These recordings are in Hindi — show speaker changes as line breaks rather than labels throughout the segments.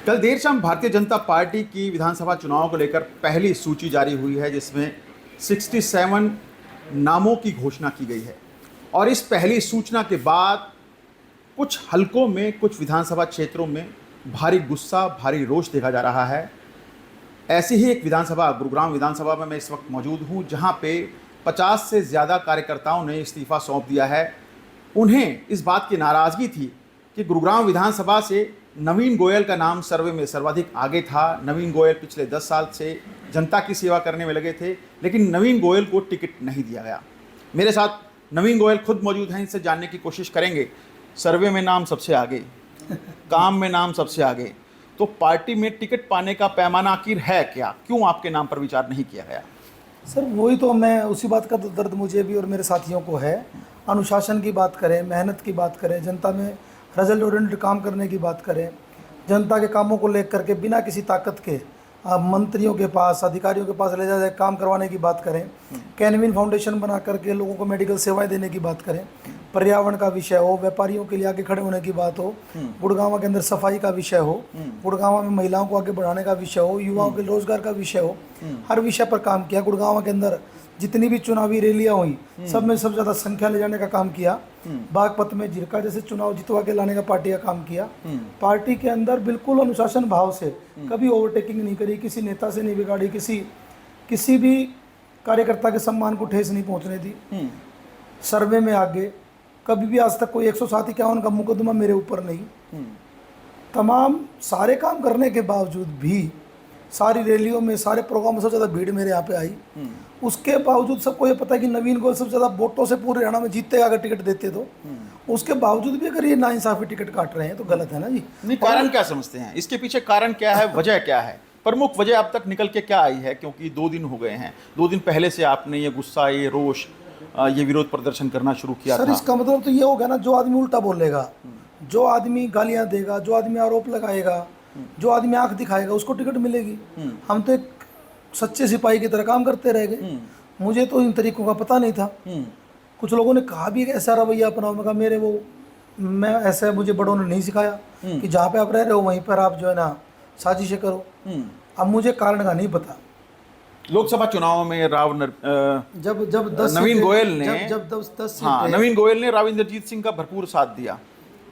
कल देर शाम भारतीय जनता पार्टी की विधानसभा चुनाव को लेकर पहली सूची जारी हुई है, जिसमें 67 नामों की घोषणा की गई है। और इस पहली सूचना के बाद कुछ हलकों में, कुछ विधानसभा क्षेत्रों में भारी गुस्सा, भारी रोष देखा जा रहा है। ऐसी ही एक विधानसभा, गुरुग्राम विधानसभा में मैं इस वक्त मौजूद हूं, जहां पे 50 से ज़्यादा कार्यकर्ताओं ने इस्तीफा सौंप दिया है। उन्हें इस बात की नाराज़गी थी कि गुरुग्राम विधानसभा से नवीन गोयल का नाम सर्वे में सर्वाधिक आगे था। नवीन गोयल पिछले 10 साल से जनता की सेवा करने में लगे थे, लेकिन नवीन गोयल को टिकट नहीं दिया गया। मेरे साथ नवीन गोयल खुद मौजूद हैं, इनसे जानने की कोशिश करेंगे। सर्वे में नाम सबसे आगे, काम में नाम सबसे आगे, तो पार्टी में टिकट पाने का पैमाना आखिर है क्या? क्यों आपके नाम पर विचार नहीं किया गया?
सर वही तो, मैं उसी बात का तो दर्द मुझे भी और मेरे साथियों को है। अनुशासन की बात करें, मेहनत की बात करें, जनता में रिजल्ट ओरिएंटेड काम करने की बात करें, जनता के कामों को लेकर के बिना किसी ताकत के मंत्रियों के पास, अधिकारियों के पास ले जाए काम करवाने की बात करें, कैनविन फाउंडेशन बना करके लोगों को मेडिकल सेवाएं देने की बात करें, पर्यावरण का विषय हो, व्यापारियों के लिए आगे खड़े होने की बात हो, गुड़गांव के अंदर सफाई का विषय हो, गुड़गांव में महिलाओं को आगे बढ़ाने का विषय हो, युवाओं के रोजगार का विषय हो, हर विषय पर काम किया। गुड़गांव के अंदर जितनी भी चुनावी रैलियां हुई, सब में सबसे ज़्यादा संख्या ले जाने का काम किया। बागपत में जिरका जैसे चुनाव जितवा के लाने का पार्टी का काम किया। पार्टी के अंदर बिल्कुल अनुशासन भाव से कभी ओवरटेकिंग नहीं करी, किसी नेता से नहीं बिगाड़ी, किसी भी कार्यकर्ता के सम्मान को ठेस नहीं पहुंचने दी। सर्वे में आगे कभी भी आज तक कोई 107-51 का मुकदमा मेरे ऊपर नहीं। तमाम सारे काम करने के बावजूद भी सारी रैलियों में, सारे प्रोग्राम में सबसे ज़्यादा भीड़ मेरे यहाँ पे आई। उसके बावजूद सबको ये पता है कि नवीन गोयल सबसे ज़्यादा वोटों से पूरे हरियाणा में जीतते, अगर टिकट देते तो। उसके बावजूद भी अगर ये नाइंसाफी टिकट काट रहे हैं तो गलत है ना जी।
नहीं, कारण क्या समझते हैं? इसके पीछे कारण क्या है, वजह क्या है, प्रमुख वजह अब तक निकल के क्या आई है? क्योंकि 2 दिन हो गए हैं, 2 दिन पहले से आपने ये गुस्सा, ये रोष, ये विरोध प्रदर्शन करना शुरू किया
सर
था।
इसका मतलब तो ये हो गया ना, जो आदमी उल्टा बोलेगा, जो आदमी गालियां देगा, जो आदमी आरोप लगाएगा, जो आदमी आंख दिखाएगा, उसको टिकट मिलेगी। हम तो एक सच्चे सिपाही की तरह काम करते रह गए। मुझे तो इन तरीकों का पता नहीं था। कुछ लोगों ने कहा भी कि ऐसा रवैया अपनाओ। मैं कहा मैं ऐसा, मुझे बड़ों ने नहीं सिखाया कि जहाँ पे आप रह रहे हो वहीं पर आप जो है ना साजिशें करो। अब मुझे कारण का नहीं पता।
लोकसभा चुनाव में
जब 10
नवीन गोयल ने
जब 10
नवीन गोयल ने राव इंद्रजीत सिंह का भरपूर साथ दिया,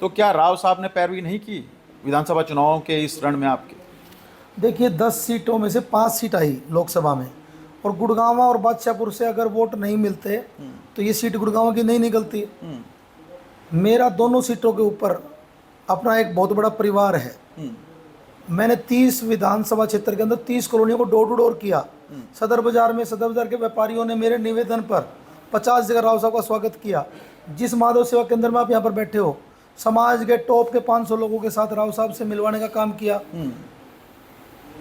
तो क्या राव साहब ने पैरवी नहीं की विधानसभा चुनाव के इस रण में आपके?
देखिए 10 सीटों में से 5 सीट आई लोकसभा में, और गुड़गांव और बादशाहपुर से अगर वोट नहीं मिलते तो ये सीट गुड़गांव की नहीं निकलती। मेरा दोनों सीटों के ऊपर अपना एक बहुत बड़ा परिवार है। मैंने 30 विधानसभा क्षेत्र के अंदर 30 कॉलोनियों को डोर टू डोर किया। सदर बाजार के व्यापारियों ने मेरे निवेदन पर 50 जगह राव साहब का स्वागत किया। जिस माधव सेवा केंद्र में आप यहाँ पर बैठे हो, समाज के टॉप के 500 लोगों के साथ राव साहब से मिलवाने का काम किया।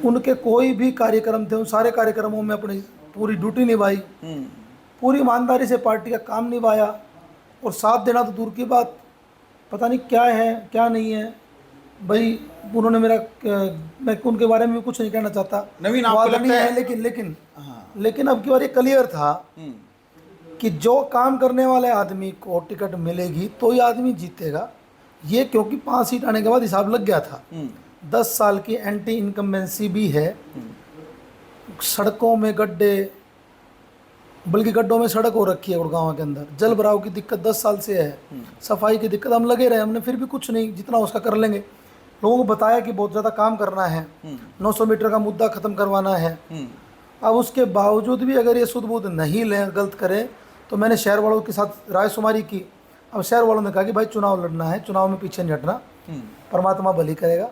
उनके कोई भी कार्यक्रम थे, उन सारे कार्यक्रमों में अपनी पूरी ड्यूटी निभाई, पूरी ईमानदारी से पार्टी का काम निभाया। और साथ देना तो दूर की बात, पता नहीं क्या है क्या नहीं है भाई। उन्होंने मैं उनके बारे में भी कुछ नहीं कहना चाहता,
नवीन आपको लगता है?
लेकिन अब की बार ये क्लियर था कि जो काम करने वाले आदमी को टिकट मिलेगी तो ये आदमी जीतेगा। ये क्योंकि 5 सीट आने के बाद हिसाब लग गया था। 10 साल की एंटी इनकम्बेंसी भी है। सड़कों में गड्ढे, बल्कि गड्ढों में सड़क हो रखी है गुड़गांव के अंदर। जल भराव की दिक्कत 10 साल से है। सफाई की दिक्कत, हम लगे रहे, हमने फिर भी कुछ नहीं, जितना उसका कर लेंगे। लोगों को बताया कि बहुत ज़्यादा काम करना है, 900 मीटर का मुद्दा ख़त्म करवाना है। अब उसके बावजूद भी अगर ये सुध बुध नहीं लें, गलत करें, तो मैंने शहर वालों के साथ रायशुमारी की। अब शहर वालों ने कहा कि भाई चुनाव लड़ना है, चुनाव में पीछे नहीं हटना, परमात्मा भली करेगा।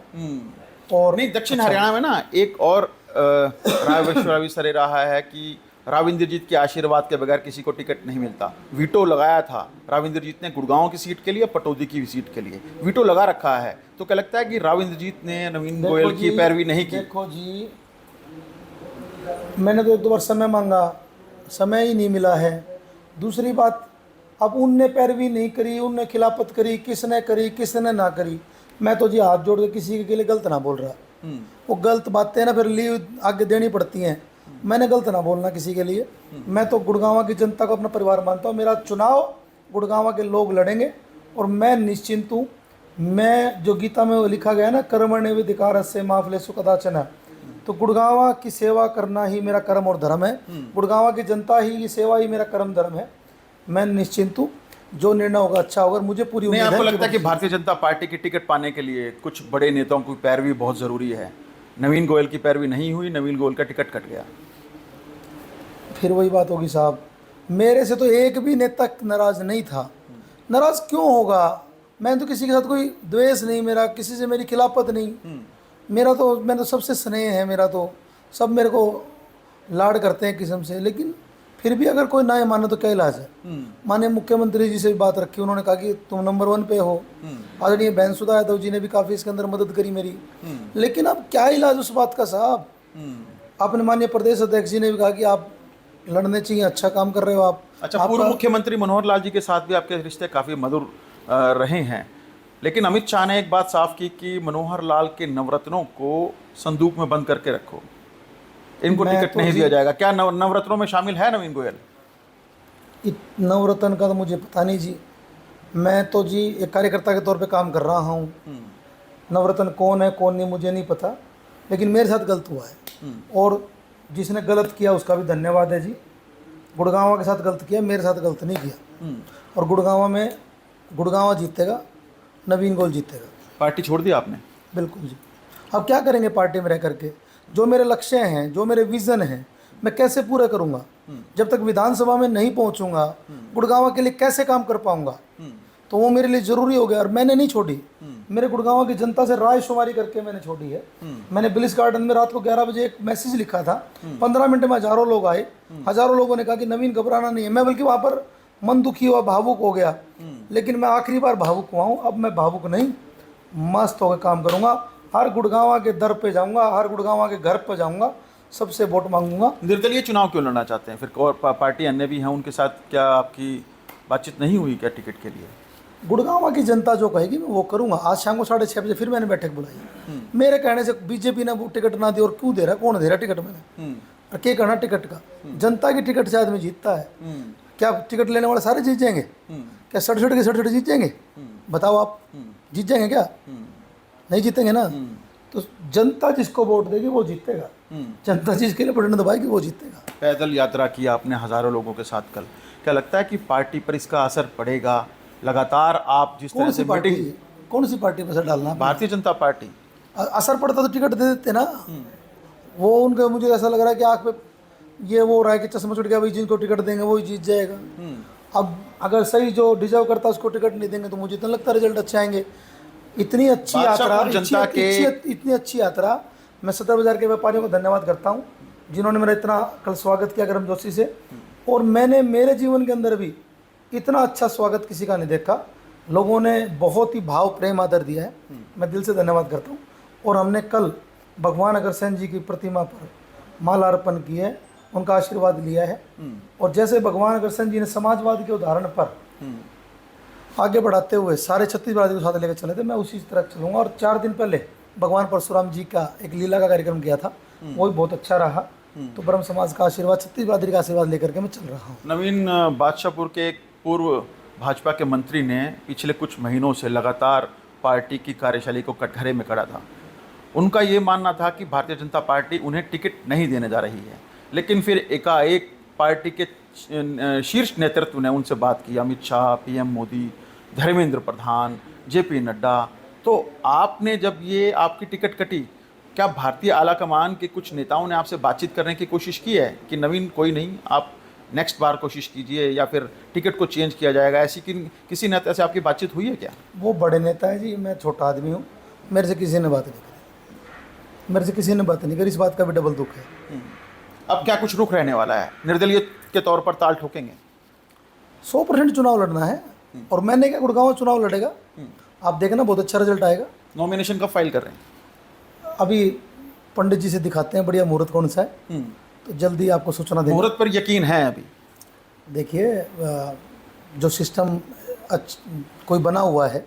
और नहीं, दक्षिण हरियाणा में ना एक और राय वैश्वी सरे रहा है कि राव इंद्रजीत के आशीर्वाद के बगैर किसी को टिकट नहीं मिलता। वीटो लगाया था राव इंद्रजीत ने गुड़गांव की सीट के लिए, पटौदी की सीट के लिए वीटो लगा रखा है। तो क्या लगता है कि राव इंद्रजीत ने नवीन गोयल की पैरवी नहीं की?
देखो जी, मैंने तो 1-2 बार समय मांगा, समय ही नहीं मिला है। दूसरी बात, अब उनने पैरवी नहीं करी, उनने खिलाफत करी, किसने करी किसने ना करी। मैं तो जी हाथ जोड़ के किसी के लिए गलत ना बोल रहा। वो गलत बातें ना फिर लीव आगे देनी पड़ती हैं। मैंने गलत ना बोलना किसी के लिए। मैं तो गुड़गांव की जनता को अपना परिवार मानता हूँ। मेरा चुनाव गुड़गांव के लोग लड़ेंगे और मैं निश्चिंत हूँ। मैं जो गीता में वो लिखा गया है ना, कर्मण्येवाधिकारः से मा फलेषु कदाचन, तो गुड़गांव की सेवा करना ही मेरा कर्म और धर्म है। गुड़गांव की जनता ही की सेवा ही मेरा कर्म धर्म है। मैं निश्चिंत हूँ, जो निर्णय होगा अच्छा होगा। मुझे पूरी
नहीं,
उम्मीद
आपको
है
लगता है कि भारतीय जनता पार्टी की टिकट पाने के लिए कुछ बड़े नेताओं की पैरवी बहुत ज़रूरी है? नवीन गोयल की पैरवी नहीं हुई, नवीन गोयल का टिकट कट गया।
फिर वही बात होगी साहब, मेरे से तो एक भी नेता नाराज नहीं था। नाराज क्यों होगा? मैं तो किसी के साथ कोई द्वेष नहीं, मेरा किसी से मेरी खिलाफत नहीं। मैं तो सबसे स्नेह है मेरा, तो सब मेरे को लाड करते हैं किस्म से। लेकिन फिर भी अगर कोई ना माने तो क्या इलाज है? माननीय मुख्यमंत्री जी से भी बात रखी, उन्होंने कहा कि तुम नंबर 1 पे हो। आदरणीय बहनसुधा यादव जी ने भी काफ़ी इसके अंदर मदद करी मेरी। लेकिन अब क्या इलाज उस बात का साहब? अपने माननीय प्रदेश अध्यक्ष जी ने भी कहा कि आप लड़ने चाहिए, अच्छा काम कर रहे हो आप।
अच्छा, पूर्व मुख्यमंत्री मनोहर लाल जी के साथ भी आपके रिश्ते काफ़ी मधुर रहे हैं, लेकिन अमित शाह ने एक बात साफ की कि मनोहर लाल के नवरत्नों को संदूक में बंद करके रखो, इनको टिकट नहीं दिया जाएगा। क्या नवरत्नों में शामिल है नवीन गोयल?
नवरत्न का तो मुझे पता नहीं जी। मैं तो जी एक कार्यकर्ता के तौर पे काम कर रहा हूँ। नवरत्न कौन है कौन नहीं मुझे नहीं पता, लेकिन मेरे साथ गलत हुआ है। और जिसने गलत किया उसका भी धन्यवाद है जी। गुड़गांव के साथ गलत किया, मेरे साथ गलत नहीं किया। और गुड़गांव जीतेगा, नवीन गोयल जीतेगा।
पार्टी छोड़ दी आपने?
बिल्कुल जी। अब क्या करेंगे पार्टी में रह करके? जो मेरे लक्ष्य हैं, जो मेरे विज़न हैं, मैं कैसे पूरे करूंगा? जब तक विधानसभा में नहीं पहुंचूंगा, गुड़गांव के लिए कैसे काम कर पाऊंगा? तो वो मेरे लिए ज़रूरी हो गया। और मैंने नहीं छोड़ी, मेरे गुड़गांव की जनता से राय शुमारी करके मैंने छोड़ी है। मैंने बिलिस गार्डन में रात को 11 बजे एक मैसेज लिखा था। 15 मिनट में हज़ारों लोग आए। हज़ारों लोगों ने कहा कि नवीन घबराना नहीं है। मैं बल्कि वहाँ पर मन दुखी हुआ, भावुक हो गया। लेकिन मैं आखिरी बार भावुक हुआ हूँ। अब मैं भावुक नहीं, मस्त होकर काम करूँगा। हर गुड़गांव के दर पे जाऊँगा, हर गुड़गांव के घर पर जाऊँगा, सबसे वोट मांगूंगा।
निर्दलीय चुनाव क्यों लड़ना चाहते हैं फिर? और पार्टी अन्य भी हैं, उनके साथ क्या आपकी बातचीत नहीं हुई क्या टिकट के लिए?
गुड़गांव की जनता जो कहेगी मैं वो करूंगा। आज शाम को 6:30 बजे फिर मैंने बैठक बुलाई। मेरे कहने से बीजेपी ने वो टिकट ना दी, और क्यों दे रहा है? कौन दे रहा टिकट? मैंने और क्या करना टिकट का? जनता की टिकट से आदमी जीतता है। क्या टिकट लेने वाले सारे जीत जाएंगे? क्या 67 के 67 जीत जाएंगे? बताओ आप, जीत जाएंगे क्या? नहीं जीतेंगे ना। तो जनता जिसको वोट देगी वो जीतेगा। जनता जिसके लिए बटन दबाएगी वो जीतेगा।
पैदल यात्रा की आपने हजारों लोगों के साथ कल, क्या लगता है कि पार्टी पर इसका असर पड़ेगा? लगातार आप जिस तरह से
कौन सी पार्टी पर असर डालना?
भारतीय जनता पार्टी।
असर पड़ता तो टिकट दे देते ना। वो उनका मुझे ऐसा लग रहा है कि आँख पे ये वो हो रहा है कि चश्मा छूट गया, वही जिनको टिकट देंगे वही जीत जाएगा। अब अगर सही जो डिजर्व करता है उसको टिकट नहीं देंगे तो मुझे तो लगता है रिजल्ट अच्छे आएंगे। इतनी अच्छी यात्रा, इतनी अच्छी यात्रा। मैं सदर बाजार के व्यापारियों को धन्यवाद करता हूँ जिन्होंने मेरा इतना कल स्वागत किया गर्मजोशी से। और मैंने मेरे जीवन के अंदर भी इतना अच्छा स्वागत किसी का नहीं देखा। लोगों ने बहुत ही भाव प्रेम आदर दिया है, मैं दिल से धन्यवाद करता हूँ। और हमने कल भगवान अग्रसेन जी की प्रतिमा पर माला अर्पण की है, उनका आशीर्वाद लिया है। और जैसे भगवान अग्रसेन जी ने समाजवाद के उदाहरण पर आगे बढ़ाते हुए सारे छत्तीसगढ़ को साथ लेकर चले थे, मैं उसी तरह चलूँगा। और 4 दिन पहले भगवान परशुराम जी का एक लीला का कार्यक्रम किया था, वो भी बहुत अच्छा रहा। तो ब्रह्म समाज का आशीर्वाद, छत्तीसगढ़ का आशीर्वाद लेकर के मैं चल रहा हूँ।
नवीन बादशाहपुर के एक पूर्व भाजपा के मंत्री ने पिछले कुछ महीनों से लगातार पार्टी की कार्यशैली को कटघरे में करा था। उनका ये मानना था कि भारतीय जनता पार्टी उन्हें टिकट नहीं देने जा रही है, लेकिन फिर एकाएक पार्टी के शीर्ष नेतृत्व ने उनसे बात की, अमित शाह, पीएम मोदी, धर्मेंद्र प्रधान, जेपी नड्डा। तो आपने जब ये आपकी टिकट कटी, क्या भारतीय आला कमान के कुछ नेताओं ने आपसे बातचीत करने की कोशिश की है कि नवीन कोई नहीं, आप नेक्स्ट बार कोशिश कीजिए या फिर टिकट को चेंज किया जाएगा? ऐसी किसी नेता से आपकी बातचीत हुई है क्या?
वो बड़े नेता है जी, मैं छोटा आदमी हूँ, मेरे से किसी ने बात नहीं करी, मेरे से किसी ने बात नहीं करी। इस बात का भी डबल दुख है।
अब क्या कुछ रुख रहने वाला है? निर्दलीय के तौर पर ताल ठोकेंगे?
100% चुनाव लड़ना है। और मैंने क्या, गुड़गांव चुनाव लड़ेगा, आप देखना बहुत अच्छा रिजल्ट आएगा।
नॉमिनेशन कब फाइल कर रहे हैं?
अभी पंडित जी से दिखाते हैं बढ़िया मुहूर्त कौन सा है, तो जल्दी आपको सूचना देंगे।
मुहूर्त पर यकीन है? अभी
देखिए, जो सिस्टम कोई बना हुआ है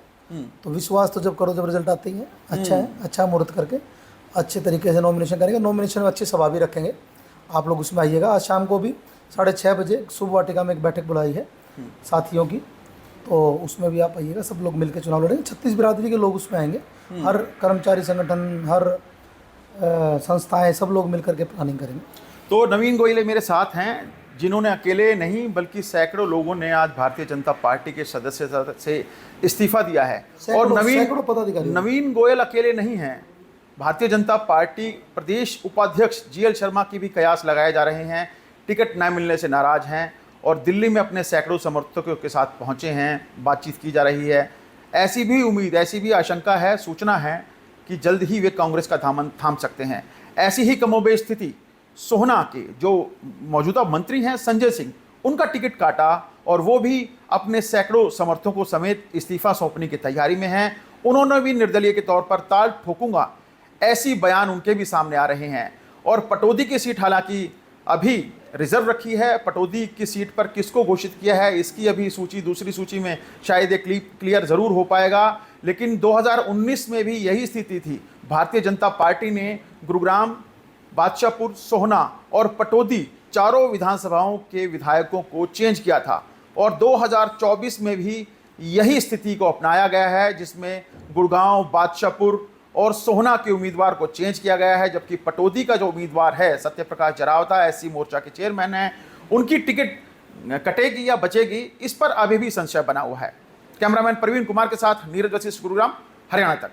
तो विश्वास तो जब करो जब रिजल्ट आते ही है। अच्छा है, अच्छा मुहूर्त करके अच्छे तरीके से नॉमिनेशन करेंगे। नॉमिनेशन में अच्छी सभा भी रखेंगे, आप लोग उसमें आइएगा। आज शाम को भी 6:30 बजे शुभ वाटिका में एक बैठक बुलाई है साथियों की, तो उसमें भी आप आइएगा, सब लोग मिलकर चुनाव लड़ेंगे। 36 बिरादरी के लोग उसमें आएंगे, हर कर्मचारी संगठन, हर संस्थाएं, सब लोग मिलकर के प्लानिंग करेंगे।
तो नवीन गोयले मेरे साथ हैं, जिन्होंने अकेले नहीं बल्कि सैकड़ों लोगों ने आज भारतीय जनता पार्टी के सदस्यता से इस्तीफा दिया है। और
सैकड़ों पदाधिकारी।
नवीन गोयल अकेले नहीं हैं, भारतीय जनता पार्टी प्रदेश उपाध्यक्ष जीएल शर्मा की भी कयास लगाए जा रहे हैं, टिकट न मिलने से नाराज हैं और दिल्ली में अपने सैकड़ों समर्थकों के साथ पहुंचे हैं, बातचीत की जा रही है। ऐसी भी उम्मीद, ऐसी भी आशंका है, सूचना है कि जल्द ही वे कांग्रेस का दामन थाम सकते हैं। ऐसी ही कमोबेश स्थिति सोहना के जो मौजूदा मंत्री हैं संजय सिंह, उनका टिकट काटा और वो भी अपने सैकड़ों समर्थकों समेत इस्तीफा सौंपने की तैयारी में हैं। उन्होंने भी निर्दलीय के तौर पर ताल ठोकूंगा, ऐसी बयान उनके भी सामने आ रहे हैं। और पटौदी की सीट हालांकि अभी रिजर्व रखी है, पटौदी की सीट पर किसको घोषित किया है इसकी अभी सूची दूसरी सूची में शायद एक क्लियर ज़रूर हो पाएगा। लेकिन 2019 में भी यही स्थिति थी। भारतीय जनता पार्टी ने गुरुग्राम, बादशाहपुर, सोहना और पटौदी चारों विधानसभाओं के विधायकों को चेंज किया था और 2024 में भी यही स्थिति को अपनाया गया है, जिसमें गुड़गांव, बादशाहपुर और सोहना के उम्मीदवार को चेंज किया गया है, जबकि पटौदी का जो उम्मीदवार है सत्यप्रकाश जरावता, एससी मोर्चा के चेयरमैन हैं, उनकी टिकट कटेगी या बचेगी, इस पर अभी भी संशय बना हुआ है। कैमरामैन प्रवीण कुमार के साथ नीरज वशिष्ठ, गुरुग्राम, हरियाणा तक।